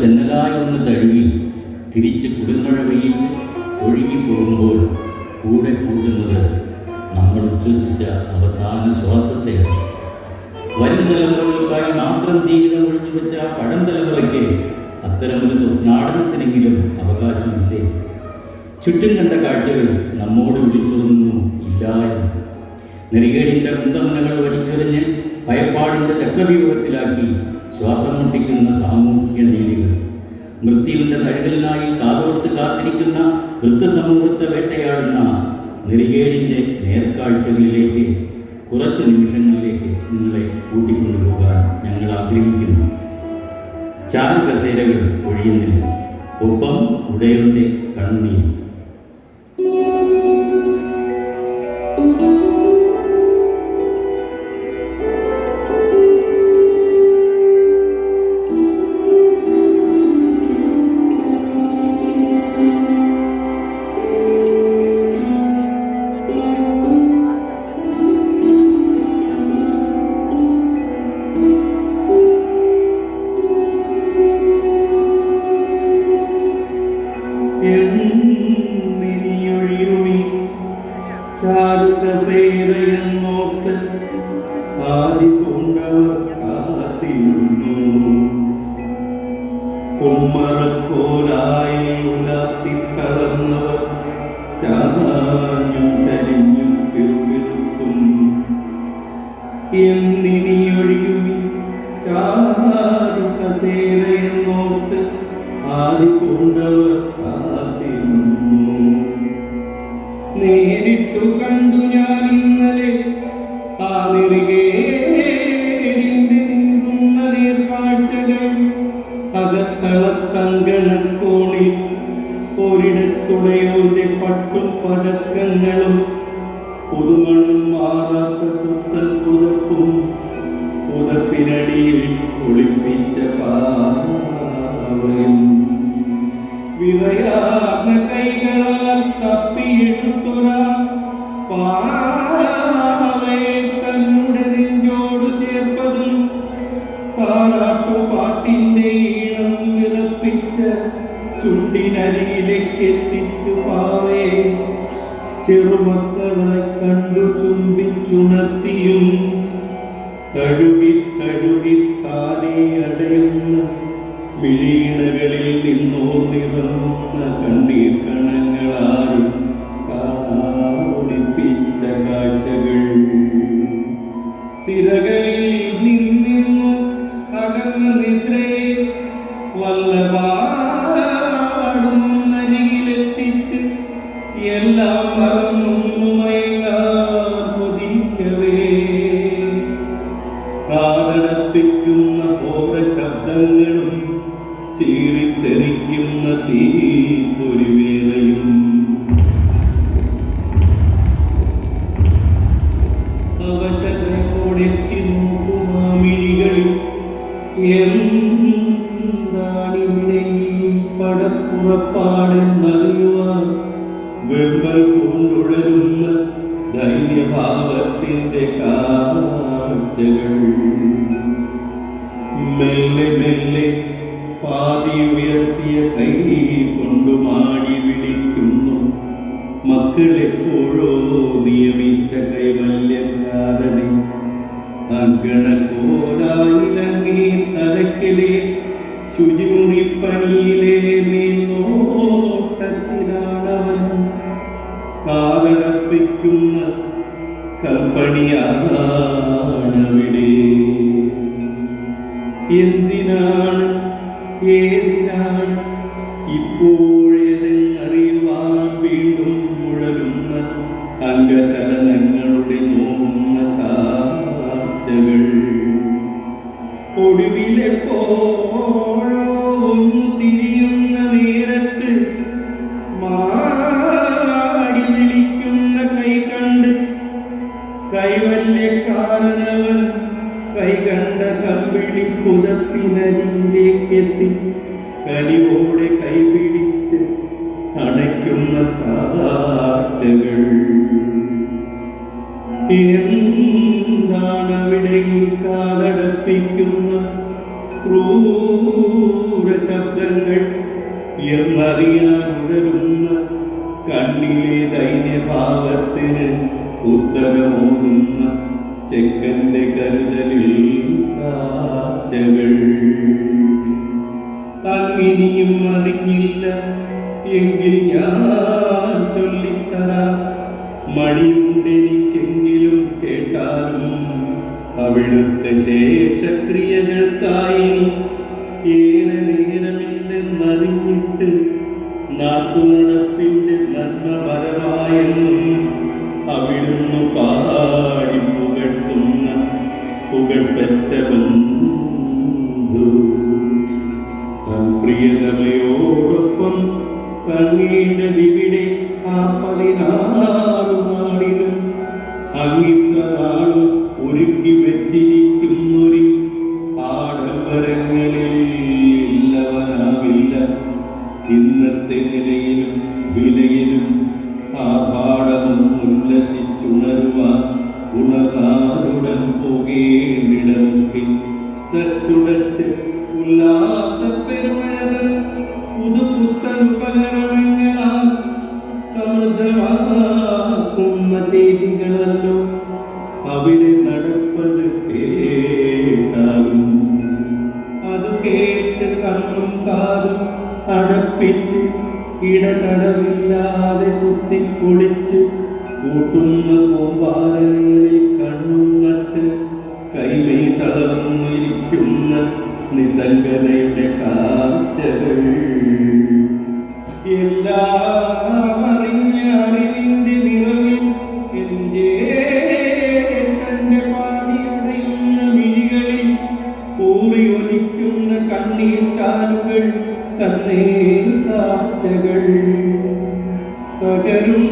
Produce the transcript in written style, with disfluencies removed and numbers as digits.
ജന്നലായി ഒന്ന് തഴുകി തിരിച്ച് കുളിർമഴ പെയ്യിച്ച് ഒഴുകിപ്പോകുമ്പോൾ കൂടെ കൂട്ടുന്നത് നമ്മൾ ഉച്ഛ്വസിച്ച അവസാന ശ്വാസത്തെയാണ്. വരും തലമുറകൾക്കായി മാത്രം ജീവിതം ഒഴിഞ്ഞു വെച്ച ആ പഴം തലമുറയ്ക്ക് അത്തരമൊരു സ്വപ്നാടനത്തിനെങ്കിലും അവകാശമില്ലേ? ചുറ്റും കണ്ട കാഴ്ചകൾ നമ്മോട് വിളിച്ചോതുന്നു ഇല്ല എന്ന്. നെറികേടിൻ്റെ കുന്തമുനകൾ വലിച്ചെറിഞ്ഞ് ഭയപ്പാടിൻ്റെ ചക്രവ്യൂഹത്തിലാക്കി ശ്വാസം മുട്ടിക്കുന്ന സാമൂഹ്യ നീതികൾ, മൃത്യുവിൻ്റെ തഴുകലിനായി കാതോർത്ത് കാത്തിരിക്കുന്ന വൃദ്ധസമൂഹത്തെ വേട്ടയാടുന്ന നെറികേടിൻ്റെ നേർക്കാഴ്ചകളിലേക്ക് കുറച്ച് നിമിഷങ്ങളിലേക്ക് നിങ്ങളെ കൂട്ടിക്കൊണ്ടുപോകാൻ ഞങ്ങൾ ആഗ്രഹിക്കുന്നു. ചാരുകസേരകൾ ഒഴിയുന്നില്ല, ഒപ്പം ഉടയവൻ്റെ കണ്ണുനീരും. എന്നിനിയൊഴിയുമി ചാരുകസേരയെന്നോർത്ത് ആദി പൂണ്ടവർ കാത്തിരുന്നു. കുമ്മറക്കോലായി ഉലാത്തിത്തളർന്നവർ ചാഞ്ഞും ചരിഞ്ഞും പിറുപിറുക്കും. എന്നിനിയൊഴിയുമി ചാരുകസേരയെന്നോർത്ത് ആദി പൂണ്ടവർ നേരിട്ടു കണ്ടു ഞാൻ ഇന്നലെ ആ നെറികേടിന്റെ നീറുന്ന നേർക്കാഴ്ചകൾ. അകത്തളത്തങ്കണക്കോണിൽ ഒരിടത്തുടയോന്റെ പട്ടും പതക്കങ്ങളും പുതുമണം മാറാത്ത പുത്തൻ പുതപ്പും പുതപ്പിനടിയിൽ ഒളിപ്പിച്ച പാവയും വിറയാർന്ന കൈകളാൽ തപ്പിയെടുത്തുറ പാവയെ തന്നുടെ നെഞ്ചോട് ചേർപ്പതും താരാട്ടുപാട്ടിൻ്റെ ഈണം വിറപ്പിച്ച ചുണ്ടിനരിയിലേക്കെത്തിച്ചു പാവയെ ചെറുമക്കളായി കണ്ടു ചുംബിച്ചുണർത്തിയും തഴുകി തഴുകി താനേ അടയുന്ന മിഴീണകളിൽ നിന്നോർന്നിറങ്ങുന്ന കണ്ണീർ കണങ്ങളാലും കാണിപ്പിച്ച കാഴ്ചകൾ. സിരകളിൽ നിന്നു അകന്ന നിദ്രയെ വല്ലപാടും അരികിലെത്തിച്ച് എല്ലാം മറന്നൊന്നു മയങ്ങാൻ കൊതിക്കവേ കാതടപ്പിക്കുന്ന ഓര ശബ്ദങ്ങളും ചീറിത്തെറിക്കുന്ന തീപ്പൊരിവേറയും അവശതയോടെത്തി നോക്കുമാമിഴികളിൽ എന്താണിവിടെ ഈ പടപ്പുറപ്പാടെന്നറിയുവാൻ വെമ്പൽ കൊണ്ടുഴലുന്ന ധൈര്യഭാവത്തിൻ്റെ കാഴ്ചകൾ. മെല്ലെ മെല്ലെ പാതി ഉയർത്തിയ കൈ കൊണ്ടു മാടി വിളിക്കുന്നു മക്കളെപ്പോഴോ നിയമിച്ച കൈവല്യക്കാരനെ. അങ്കണക്കോലായിലങ്ങേ തലക്കലെ ശുചിമുറിപ്പണിയിലെ മേൽനോട്ടത്തിലാണവൻ. കാതടപ്പിക്കുന്ന കൽപ്പണിയാണവിടെ. എന്തിനാണ് ഏതിനാണ് ഇപ്പോഴേതെന്നറിയുവാൻ വീണ്ടും മുഴലുന്ന അംഗചലനങ്ങളുടെ നോന്ന കാഴ്ചകൾ. ഒടുവിലെപ്പോഴോ ഒന്നു തിരിയുന്ന നേരത്ത് മാടി വിളിക്കുന്ന കൈ കണ്ട് കൈവല്യക്കാരനവൻ കൈകണ്ട കമ്പിളി പുതപ്പിനരികിലേക്കെത്തി കനിവോടെ കൈപിടിച്ച് അണയ്ക്കുന്ന കാഴ്ചകൾ. എന്താണവിടെ ഈ കാതടപ്പിക്കുന്ന ക്രൂര ശബ്ദ എന്നറിയാൻ ഉഴലുന്ന കണ്ണിലെ ദൈന്യഭാവത്തിന് ഉത്തരമോതുന്ന ചെക്കന്റെ കരുതലിൽ കാഴ്ചകൾ. അങ്ങിനിയും അറിഞ്ഞില്ല എങ്കിൽ ഞാൻ ചൊല്ലിത്തരാം, മടിയുണ്ടെനിക്കെങ്കിലും കേട്ടാലും അവിടുത്തെ ശേഷക്രിയകൾക്കായി ഏറെ നേരമില്ലെന്നറിഞ്ഞിട്ട് നാട്ടുനടപ്പിന്റെ നന്മ പരമായെന്നും അവിടുന്ന് പാടി പുകഴ്ത്തുന്ന പുകഴ്പെറ്റ ബന്ധു തൻ പ്രിയതമയോടൊപ്പം തങ്ങേണ്ടതിവിടെ ആ 16 നാളിലും അങ്ങിത്ര നാളും ഒരുക്കി വെച്ചിരിക്കുന്നൊരു ആഡംബരങ്ങളിൽ ഇല്ലവനാവില്ല. ഇന്നത്തെ നിലയിലും വിലയിലും ആ പാടം ഉല്ലസിച്ചുണരുവാൻ ഉണർന്നാരുടൻ പോകേണ്ടിടമുട്ടി തച്ചുടച്ച് ഉല്ലാസപ്പെരുമഴകൾ പുതുപുത്തൻ ഉപകരണങ്ങളാൽ സമൃദ്ധമാക്കുന്ന ചെയ്തികളല്ലോ അവിടെ നടപ്പത് കേട്ടാലും. അത് കേട്ട് കണ്ണും കാതും അടപ്പിച്ച് ഇടതടവില്ലാതെ കുത്തിപ്പൊളിച്ച് കൂട്ടുന്ന കൂമ്പാരങ്ങളിൽ കണ്ണും നട്ട് കൈമേ തളർന്നിരിക്കുന്ന നിസ്സംഗതയുടെ കാഴ്ചകൾ. എല്ലാം അറിഞ്ഞ അറിവിന്റെ നിറവിൽ എൻ്റെ കണ്ടെ പാടിയടയുന്ന മിഴികളിൽ ഊറിയൊലിക്കുന്ന കണ്ണീർ ചാലുകൾ തന്നെ കാഴ്ചകൾ. തകരും